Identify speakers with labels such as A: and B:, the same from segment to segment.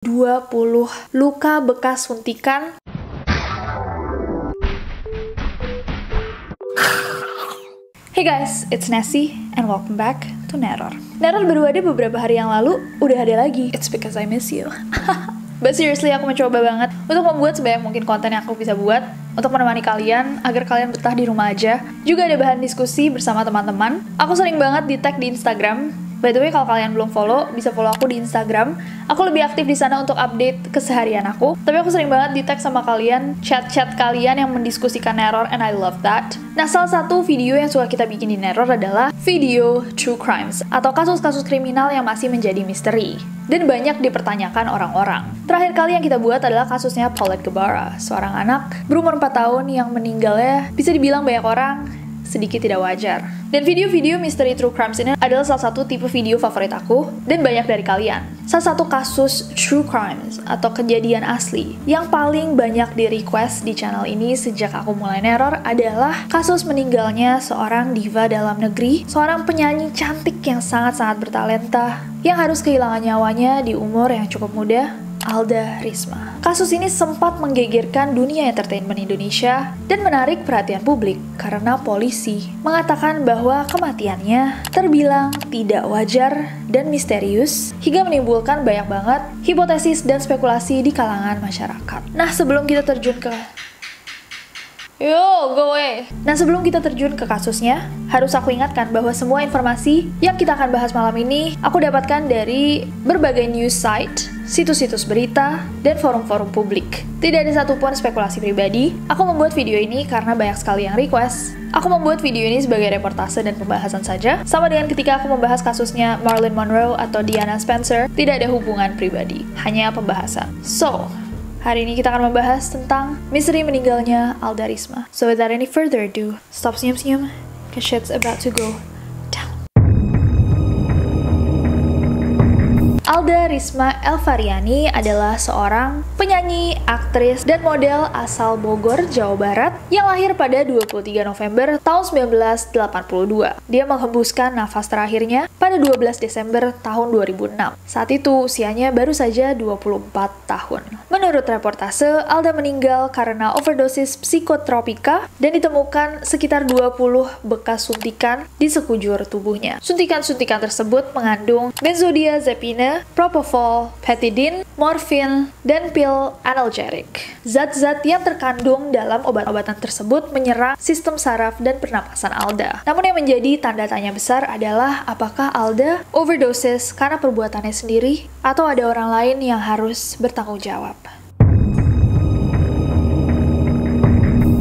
A: 20 luka bekas suntikan. Hey guys, it's Nessie and welcome back to Neror. Neror baru ada beberapa hari yang lalu, udah ada lagi. It's because I miss you. But seriously, aku mencoba banget untuk membuat sebanyak mungkin konten yang aku bisa buat untuk menemani kalian agar kalian betah di rumah aja. Juga ada bahan diskusi bersama teman-teman. Aku sering banget di-tag di Instagram. By the way, kalau kalian belum follow, bisa follow aku di Instagram. Aku lebih aktif di sana untuk update keseharian aku. Tapi aku sering banget di-tag sama kalian, chat-chat kalian yang mendiskusikan Neror, and I love that. Nah, salah satu video yang suka kita bikin di Neror adalah video True Crimes, atau kasus-kasus kriminal yang masih menjadi misteri. Dan banyak dipertanyakan orang-orang. Terakhir kali yang kita buat adalah kasusnya Paulette Guevara, seorang anak berumur 4 tahun yang meninggalnya bisa dibilang banyak orang sedikit tidak wajar. Dan video-video misteri True Crimes ini adalah salah satu tipe video favorit aku dan banyak dari kalian. Salah satu kasus True Crimes atau kejadian asli yang paling banyak di-request di channel ini sejak aku mulai Neror adalah kasus meninggalnya seorang diva dalam negeri, seorang penyanyi cantik yang sangat-sangat bertalenta yang harus kehilangan nyawanya di umur yang cukup muda, Alda Risma. Kasus ini sempat menggegerkan dunia entertainment Indonesia dan menarik perhatian publik karena polisi mengatakan bahwa kematiannya terbilang tidak wajar dan misterius hingga menimbulkan banyak banget hipotesis dan spekulasi di kalangan masyarakat. Nah, sebelum kita terjun ke Nah, sebelum kita terjun ke kasusnya, harus aku ingatkan bahwa semua informasi yang kita akan bahas malam ini aku dapatkan dari berbagai news site, situs-situs berita, dan forum-forum publik. Tidak ada satupun spekulasi pribadi. Aku membuat video ini karena banyak sekali yang request. Aku membuat video ini sebagai reportase dan pembahasan saja, sama dengan ketika aku membahas kasusnya Marilyn Monroe atau Diana Spencer, tidak ada hubungan pribadi, hanya pembahasan. So, hari ini kita akan membahas tentang misteri meninggalnya Alda Risma. So without any further ado, stop senyum-senyum, cause shit's about to go down. Alda Risma Elvariani adalah seorang penyanyi, aktris, dan model asal Bogor, Jawa Barat yang lahir pada 23 November tahun 1982. Dia menghembuskan nafas terakhirnya pada 12 Desember tahun 2006. Saat itu usianya baru saja 24 tahun. Menurut reportase, Alda meninggal karena overdosis psikotropika dan ditemukan sekitar 20 bekas suntikan di sekujur tubuhnya. Suntikan-suntikan tersebut mengandung benzodiazepine, propofol, petidin, morfin, dan pil analgerik. Zat-zat yang terkandung dalam obat-obatan tersebut menyerang sistem saraf dan pernapasan Alda. Namun yang menjadi tanda tanya besar adalah apakah Alda overdosis karena perbuatannya sendiri atau ada orang lain yang harus bertanggung jawab.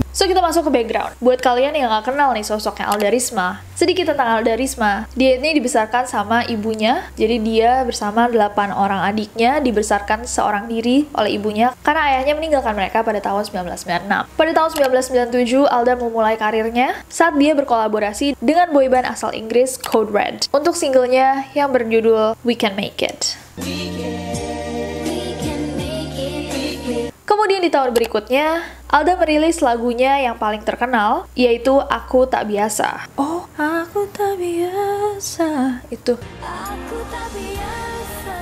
A: So, kita masuk ke background. Buat kalian yang gak kenal nih sosoknya Alda Risma, sedikit tentang Alda Risma. Dia ini dibesarkan sama ibunya, jadi dia bersama 8 orang adiknya dibesarkan seorang diri oleh ibunya karena ayahnya meninggalkan mereka pada tahun 1996. Pada tahun 1997, Alda memulai karirnya saat dia berkolaborasi dengan boyband asal Inggris Code Red untuk singlenya yang berjudul We Can Make It. Kemudian di tahun berikutnya, Alda merilis lagunya yang paling terkenal, yaitu Aku Tak Biasa. Oh, aku tak biasa. Itu. Aku tak biasa.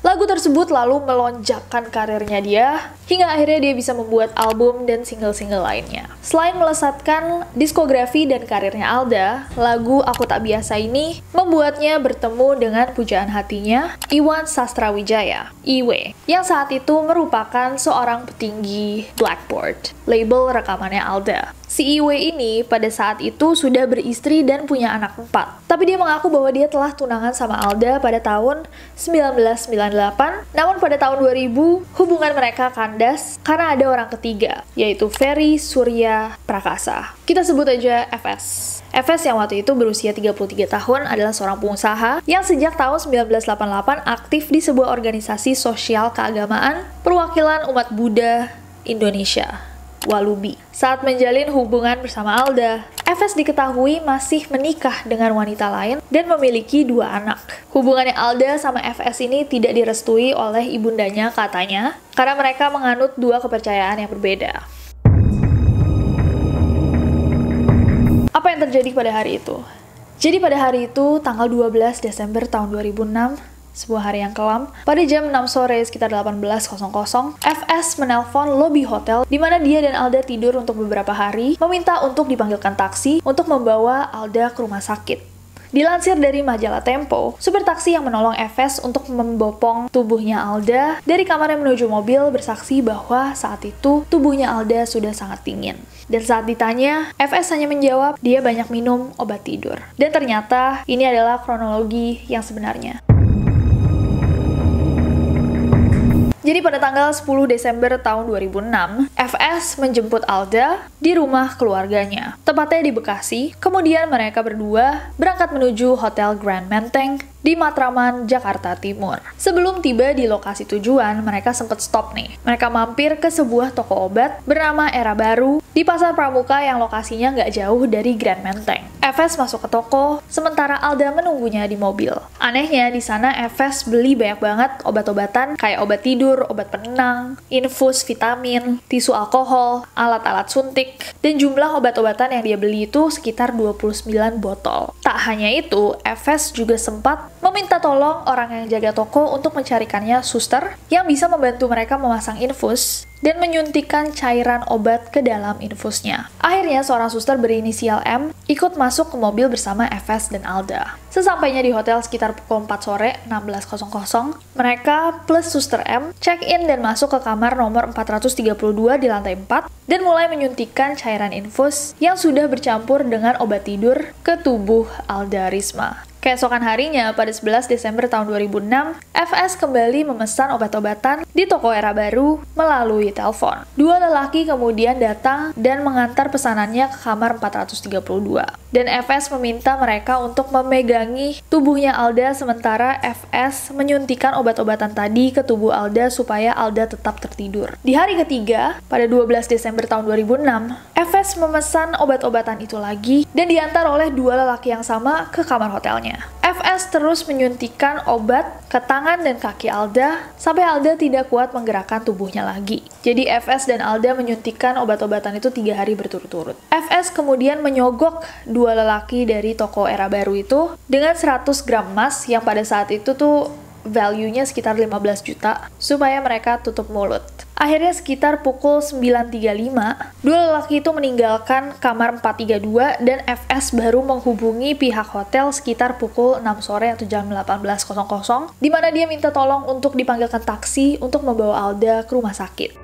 A: Lagu tersebut lalu melonjakkan karirnya dia, hingga akhirnya dia bisa membuat album dan single-single lainnya. Selain melesatkan diskografi dan karirnya Alda, lagu Aku Tak Biasa ini membuatnya bertemu dengan pujaan hatinya, Iwan Sastrawijaya, Iwe, yang saat itu merupakan seorang petinggi Blackboard, label rekamannya Alda. Si Iwe ini pada saat itu sudah beristri dan punya anak 4. Tapi dia mengaku bahwa dia telah tunangan sama Alda pada tahun 1998. Namun pada tahun 2000, hubungan mereka kandas karena ada orang ketiga, yaitu Ferry Surya Prakasa. Kita sebut aja FS. FS yang waktu itu berusia 33 tahun adalah seorang pengusaha yang sejak tahun 1988 aktif di sebuah organisasi sosial keagamaan perwakilan umat Buddha Indonesia, Walubi. Saat menjalin hubungan bersama Alda, FS diketahui masih menikah dengan wanita lain dan memiliki 2 anak. Hubungannya Alda sama FS ini tidak direstui oleh ibundanya katanya, karena mereka menganut 2 kepercayaan yang berbeda. Apa yang terjadi pada hari itu? Jadi pada hari itu, tanggal 12 Desember tahun 2006, sebuah hari yang kelam. Pada jam 6 sore sekitar 18.00, FS menelpon lobi hotel di mana dia dan Alda tidur untuk beberapa hari, meminta untuk dipanggilkan taksi untuk membawa Alda ke rumah sakit. Dilansir dari majalah Tempo, supir taksi yang menolong FS untuk membopong tubuhnya Alda dari kamarnya menuju mobil bersaksi bahwa saat itu tubuhnya Alda sudah sangat dingin. Dan saat ditanya, FS hanya menjawab dia banyak minum obat tidur. Dan ternyata ini adalah kronologi yang sebenarnya. Jadi pada tanggal 10 Desember tahun 2006, FS menjemput Alda di rumah keluarganya, tepatnya di Bekasi. Kemudian mereka berdua berangkat menuju Hotel Grand Menteng di Matraman, Jakarta Timur. Sebelum tiba di lokasi tujuan, mereka sempat stop nih. Mereka mampir ke sebuah toko obat bernama Era Baru di Pasar Pramuka yang lokasinya nggak jauh dari Grand Menteng. FS masuk ke toko, sementara Alda menunggunya di mobil. Anehnya, di sana FS beli banyak banget obat-obatan kayak obat tidur, obat penenang, infus vitamin, tisu alkohol, alat-alat suntik, dan jumlah obat-obatan yang dia beli itu sekitar 29 botol. Tak hanya itu, FS juga sempat meminta tolong orang yang jaga toko untuk mencarikannya suster yang bisa membantu mereka memasang infus dan menyuntikkan cairan obat ke dalam infusnya. Akhirnya, seorang suster berinisial M ikut masuk ke mobil bersama FS dan Alda. Sesampainya di hotel sekitar pukul 4 sore, 16.00, mereka plus suster M check-in dan masuk ke kamar nomor 432 di lantai 4 dan mulai menyuntikkan cairan infus yang sudah bercampur dengan obat tidur ke tubuh Alda Risma. Keesokan harinya, pada 11 Desember tahun 2006, FS kembali memesan obat-obatan di toko Era Baru melalui telepon. Dua lelaki kemudian datang dan mengantar pesanannya ke kamar 432. Dan FS meminta mereka untuk memegangi tubuhnya Alda sementara FS menyuntikkan obat-obatan tadi ke tubuh Alda supaya Alda tetap tertidur. Di hari ketiga, pada 12 Desember tahun 2006, FS memesan obat-obatan itu lagi dan diantar oleh dua lelaki yang sama ke kamar hotelnya. FS terus menyuntikkan obat ke tangan dan kaki Alda sampai Alda tidak kuat menggerakkan tubuhnya lagi. Jadi FS dan Alda menyuntikkan obat-obatan itu 3 hari berturut-turut. FS kemudian menyogok dua lelaki dari toko Era Baru itu dengan 100 gram emas yang pada saat itu tuh value-nya sekitar 15 juta supaya mereka tutup mulut. Akhirnya sekitar pukul 9.35, dua lelaki itu meninggalkan kamar 432 dan FS baru menghubungi pihak hotel sekitar pukul 6 sore atau jam 18.00 di mana dia minta tolong untuk dipanggilkan taksi untuk membawa Alda ke rumah sakit.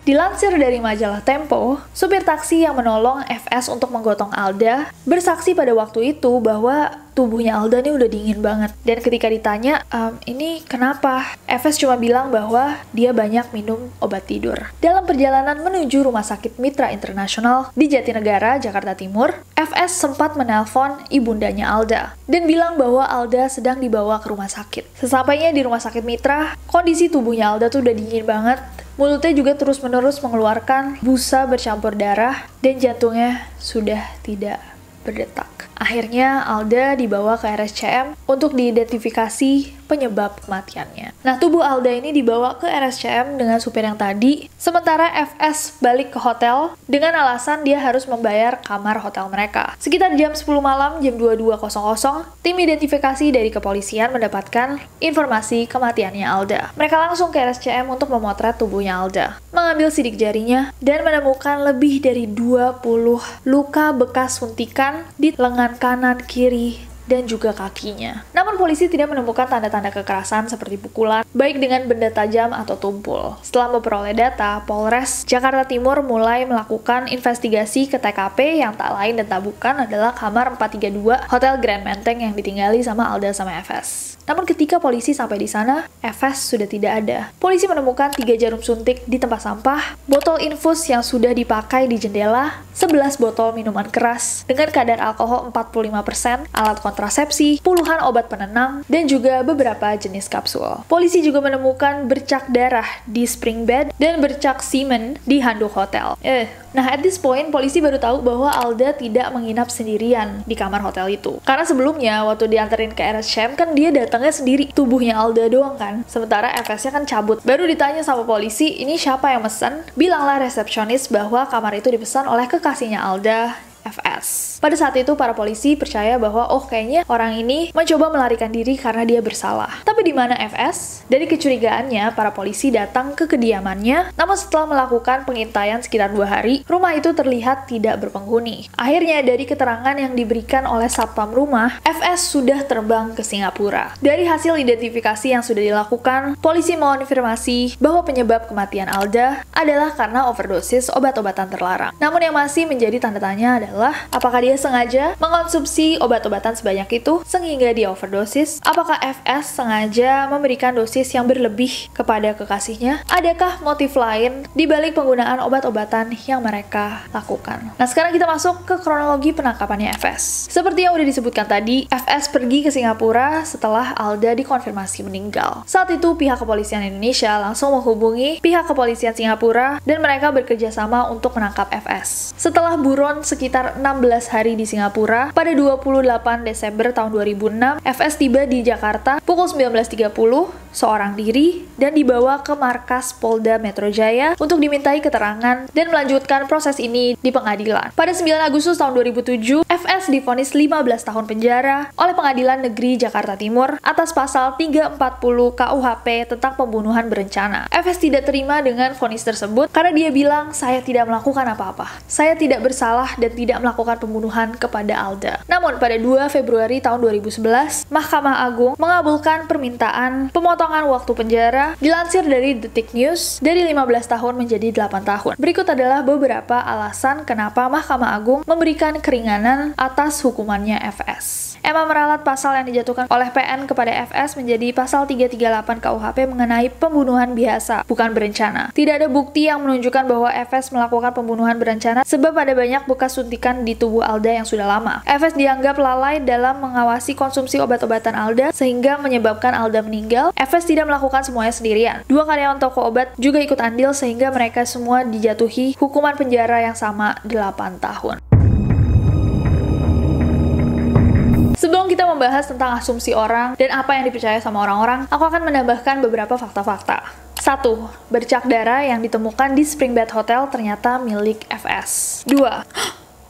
A: Dilansir dari majalah Tempo, supir taksi yang menolong FS untuk menggotong Alda bersaksi pada waktu itu bahwa tubuhnya Alda nih udah dingin banget. Dan ketika ditanya, ini kenapa? FS cuma bilang bahwa dia banyak minum obat tidur. Dalam perjalanan menuju Rumah Sakit Mitra Internasional di Jatinegara, Jakarta Timur, FS sempat menelpon ibundanya Alda dan bilang bahwa Alda sedang dibawa ke rumah sakit. Sesampainya di Rumah Sakit Mitra, kondisi tubuhnya Alda tuh udah dingin banget. Mulutnya juga terus-menerus mengeluarkan busa bercampur darah dan jantungnya sudah tidak berdetak. Akhirnya Alda dibawa ke RSCM untuk diidentifikasi penyebab kematiannya. Nah, tubuh Alda ini dibawa ke RSCM dengan supir yang tadi, sementara FS balik ke hotel dengan alasan dia harus membayar kamar hotel mereka. Sekitar jam 10 malam, jam 22.00, tim identifikasi dari kepolisian mendapatkan informasi kematiannya Alda. Mereka langsung ke RSCM untuk memotret tubuhnya Alda, mengambil sidik jarinya, dan menemukan lebih dari 20 luka bekas suntikan di lengan kanan, kiri, dan juga kakinya. Namun polisi tidak menemukan tanda-tanda kekerasan seperti pukulan, baik dengan benda tajam atau tumpul. Setelah memperoleh data, Polres Jakarta Timur mulai melakukan investigasi ke TKP yang tak lain dan tak bukan adalah kamar 432 Hotel Grand Menteng yang ditinggali sama Alda sama FS. Namun ketika polisi sampai di sana, FS sudah tidak ada. Polisi menemukan 3 jarum suntik di tempat sampah, botol infus yang sudah dipakai di jendela, 11 botol minuman keras dengan kadar alkohol 45%, alat kontrasepsi, puluhan obat penenang, dan juga beberapa jenis kapsul. Polisi juga menemukan bercak darah di spring bed dan bercak semen di handuk hotel. Nah, at this point, polisi baru tahu bahwa Alda tidak menginap sendirian di kamar hotel itu. Karena sebelumnya, waktu dianterin ke RSCM, kan dia datangnya sendiri. Tubuhnya Alda doang kan. Sementara FS-nya kan cabut. Baru ditanya sama polisi, ini siapa yang mesen? Bilanglah resepsionis bahwa kamar itu dipesan oleh kekasihnya Alda, FS. Pada saat itu para polisi percaya bahwa kayaknya orang ini mencoba melarikan diri karena dia bersalah. Tapi di mana FS? Dari kecurigaannya, para polisi datang ke kediamannya, namun setelah melakukan pengintaian sekitar 2 hari, rumah itu terlihat tidak berpenghuni. Akhirnya dari keterangan yang diberikan oleh satpam rumah, FS sudah terbang ke Singapura. Dari hasil identifikasi yang sudah dilakukan, polisi mengonfirmasi bahwa penyebab kematian Alda adalah karena overdosis obat-obatan terlarang. Namun yang masih menjadi tanda tanya adalah apakah dia sengaja mengonsumsi obat-obatan sebanyak itu sehingga dia overdosis? Apakah FS sengaja memberikan dosis yang berlebih kepada kekasihnya? Adakah motif lain di balik penggunaan obat-obatan yang mereka lakukan? Nah, sekarang kita masuk ke kronologi penangkapannya FS. Seperti yang udah disebutkan tadi, FS pergi ke Singapura setelah Alda dikonfirmasi meninggal. Saat itu pihak kepolisian Indonesia langsung menghubungi pihak kepolisian Singapura dan mereka bekerja sama untuk menangkap FS. Setelah buron sekitar 16 hari di Singapura, pada 28 Desember tahun 2006, FS tiba di Jakarta pukul 19.30 seorang diri dan dibawa ke markas Polda Metro Jaya untuk dimintai keterangan dan melanjutkan proses ini di pengadilan. Pada 9 Agustus tahun 2007, FS divonis 15 tahun penjara oleh Pengadilan Negeri Jakarta Timur atas pasal 340 KUHP tentang pembunuhan berencana. FS tidak terima dengan vonis tersebut karena dia bilang, "Saya tidak melakukan apa-apa. Saya tidak bersalah dan tidak melakukan pembunuhan kepada Alda." Namun pada 2 Februari tahun 2011, Mahkamah Agung mengabulkan permintaan pemotongan waktu penjara. Dilansir dari Detik News, dari 15 tahun menjadi 8 tahun. Berikut adalah beberapa alasan kenapa Mahkamah Agung memberikan keringanan atas hukumannya FS. Emma meralat pasal yang dijatuhkan oleh PN kepada FS menjadi pasal 338 KUHP mengenai pembunuhan biasa, bukan berencana. Tidak ada bukti yang menunjukkan bahwa FS melakukan pembunuhan berencana sebab ada banyak bekas suntikan di tubuh Alda yang sudah lama. FS dianggap lalai dalam mengawasi konsumsi obat-obatan Alda sehingga menyebabkan Alda meninggal. FS tidak melakukan semuanya sendirian. 2 karyawan toko obat juga ikut andil sehingga mereka semua dijatuhi hukuman penjara yang sama 8 tahun. Sebelum kita membahas tentang asumsi orang dan apa yang dipercaya sama orang-orang, aku akan menambahkan beberapa fakta-fakta. 1. Bercak darah yang ditemukan di Springbed Hotel ternyata milik FS. 2.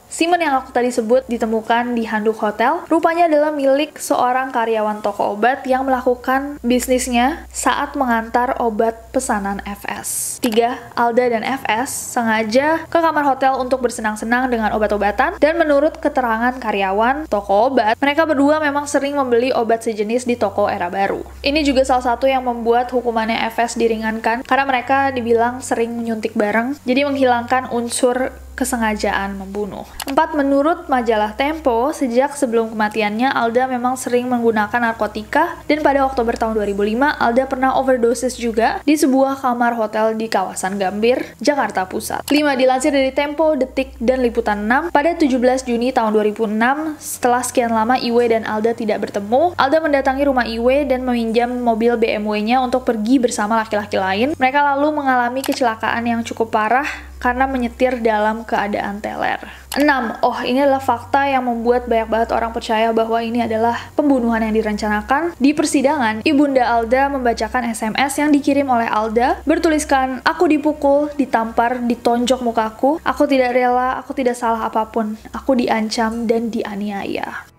A: Semen yang aku tadi sebut ditemukan di handuk hotel, rupanya adalah milik seorang karyawan toko obat yang melakukan bisnisnya saat mengantar obat pesanan FS. 3. Alda dan FS sengaja ke kamar hotel untuk bersenang-senang dengan obat-obatan, dan menurut keterangan karyawan toko obat, mereka berdua memang sering membeli obat sejenis di toko Era Baru. Ini juga salah satu yang membuat hukumannya FS diringankan, karena mereka dibilang sering menyuntik bareng, jadi menghilangkan unsur kesengajaan membunuh. 4. Menurut majalah Tempo, sejak sebelum kematiannya, Alda memang sering menggunakan narkotika, dan pada Oktober tahun 2005, Alda pernah overdosis juga di sebuah kamar hotel di kawasan Gambir, Jakarta Pusat. 5. Dilansir dari Tempo, Detik, dan Liputan 6, pada 17 Juni tahun 2006, setelah sekian lama Iwe dan Alda tidak bertemu, Alda mendatangi rumah Iwe dan meminjam mobil BMW-nya untuk pergi bersama laki-laki lain. Mereka lalu mengalami kecelakaan yang cukup parah karena menyetir dalam keadaan teler. 6. Ini adalah fakta yang membuat banyak banget orang percaya bahwa ini adalah pembunuhan yang direncanakan. Di persidangan, Ibunda Alda membacakan SMS yang dikirim oleh Alda, bertuliskan, "Aku dipukul, ditampar, ditonjok mukaku, aku tidak rela, aku tidak salah apapun, aku diancam dan dianiaya."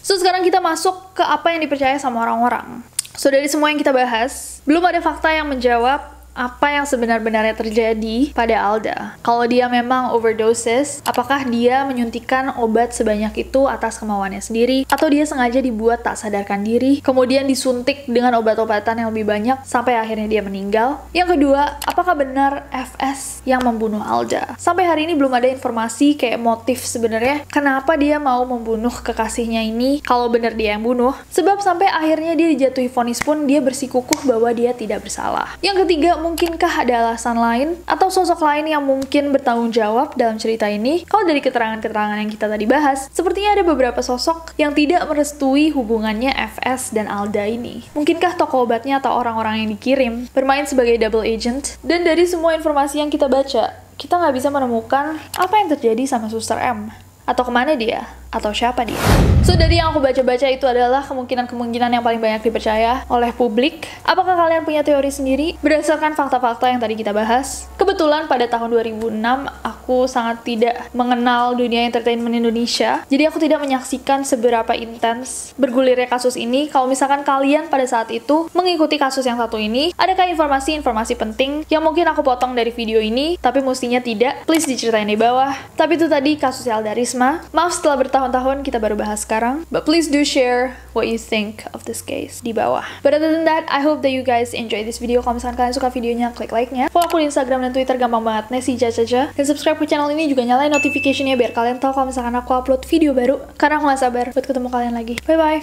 A: So, sekarang kita masuk ke apa yang dipercaya sama orang-orang. So, dari semua yang kita bahas, belum ada fakta yang menjawab apa yang sebenar-benarnya terjadi pada Alda. Kalau dia memang overdosis, apakah dia menyuntikkan obat sebanyak itu atas kemauannya sendiri, atau dia sengaja dibuat tak sadarkan diri, kemudian disuntik dengan obat-obatan yang lebih banyak sampai akhirnya dia meninggal? Yang kedua, apakah benar FS yang membunuh Alda? Sampai hari ini belum ada informasi kayak motif sebenarnya kenapa dia mau membunuh kekasihnya ini kalau benar dia yang bunuh. Sebab sampai akhirnya dia dijatuhi vonis pun dia bersikukuh bahwa dia tidak bersalah. Yang ketiga, mungkinkah ada alasan lain atau sosok lain yang mungkin bertanggung jawab dalam cerita ini? Kalau dari keterangan-keterangan yang kita tadi bahas, sepertinya ada beberapa sosok yang tidak merestui hubungannya FS dan Alda ini. Mungkinkah toko obatnya atau orang-orang yang dikirim bermain sebagai double agent? Dan dari semua informasi yang kita baca, kita nggak bisa menemukan apa yang terjadi sama Suster M. Atau kemana dia? Atau siapa dia? So, dari yang aku baca-baca itu adalah kemungkinan-kemungkinan yang paling banyak dipercaya oleh publik. Apakah kalian punya teori sendiri? Berdasarkan fakta-fakta yang tadi kita bahas, kebetulan pada tahun 2006, aku sangat tidak mengenal dunia entertainment Indonesia. Jadi aku tidak menyaksikan seberapa intens bergulirnya kasus ini. Kalau misalkan kalian pada saat itu mengikuti kasus yang satu ini, adakah informasi-informasi penting yang mungkin aku potong dari video ini, tapi mestinya tidak? Please diceritain di bawah. Tapi itu tadi kasusnya Alda Risma. Maaf setelah bertahun-tahun kita baru bahas sekarang. But please do share what you think of this case di bawah. But other than that, I hope that you guys enjoy this video. Kalau misalkan kalian suka videonya, klik like-nya. Follow aku di Instagram dan Twitter, gampang banget, Nessie Jajaja. Dan subscribe ke channel ini, juga nyalain notification-nya biar kalian tahu kalau misalkan aku upload video baru. Karena aku gak sabar buat ketemu kalian lagi. Bye-bye!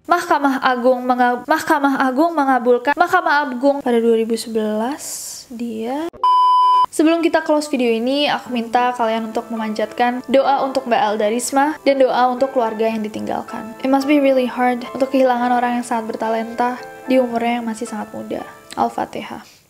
A: Mahkamah Agung mengabulkan pada 2011 dia. Sebelum kita close video ini, aku minta kalian untuk memanjatkan doa untuk Mbak Alda Risma dan doa untuk keluarga yang ditinggalkan. It must be really hard untuk kehilangan orang yang sangat bertalenta di umurnya yang masih sangat muda. Al-Fatihah.